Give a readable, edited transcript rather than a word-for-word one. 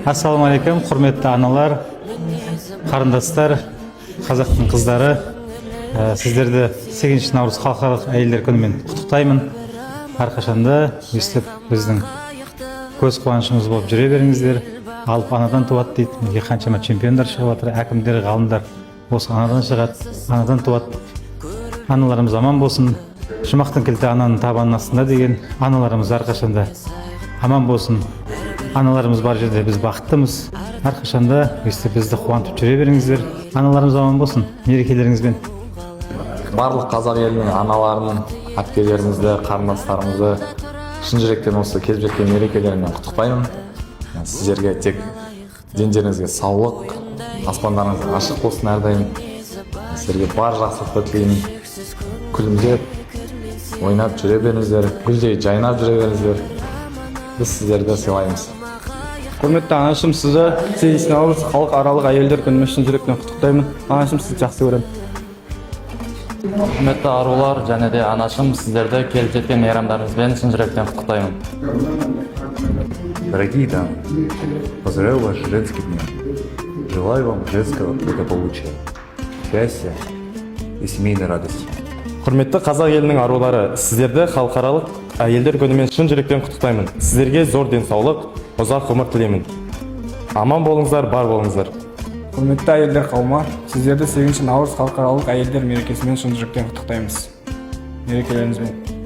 Ассалаумағалейкум, құрметті аналар, қарындастар, қазақтың қыздары. Сіздерді 8 наурыз халықаралық әйелдер күнімен құттықтаймын. Әрқашанда өстіп біздің көз қуанышымыз болып жүре беріңіздер. Алып анадан туады дейді. Неге қаншама чемпиондар шығып жатыр, әкімдер, ғалымдар осы анадан шығады, анадан туады. Аналарымыз аман болсын. Жұмақтың кілті ананың табанының астында деген. Аналарымыз әрқашанда аман болсын. Аналарымыз бар жерде біз бақыттымыз. Әрқашанда өстіп бізді қуантып жүре беріңіздер. Аналарымыз аман болсын. Мерекелеріңізбен. Барлық қазақ елінің аналарын, әпкелерімізді, қарындастарымызды шын жүректен осы келіп жеткен мерекелерімен құттықтаймын. Сіздерге тек дендеріңізге саулық, аспандарыңыз ашық болсын әрдайым. Сіздерге бар жақсылықты тілеймін. Күлімдеп, ойнап жүре беріңіздер, гүлдей жайнап жүре беріңіздер. Біз сіздерді сыйлаймыз. Құрметті анашым, сізді 8 наурыз халықаралық әйелдер күнімен шын жүректен құттықтаймын. Анашым, сізді жақсы көремін. Құрметті арулар және де анашым, сіздерді келіп жеткен мейрамдарыңызбен шын жүректен құттықтаймын. Дорогие дамы, поздравляю вас с женским днем. Желаю вам женского благополучия, счастья и семейной радости. Құрметті қазақ елінің арулары, сіздерді халықаралық әйелдер күнімен шын жүректен құттықтаймын. Сіздерге зор денсаулық, ұзақ ғұмыр тілеймін. Аман болыңыздар, бар болыңыздар. Құрметті әйелдер қауымы, сіздерді 8 наурыз халықаралық әйелдер мерекесімен шын жүректен құттықтаймыз. Мерекелеріңізбен.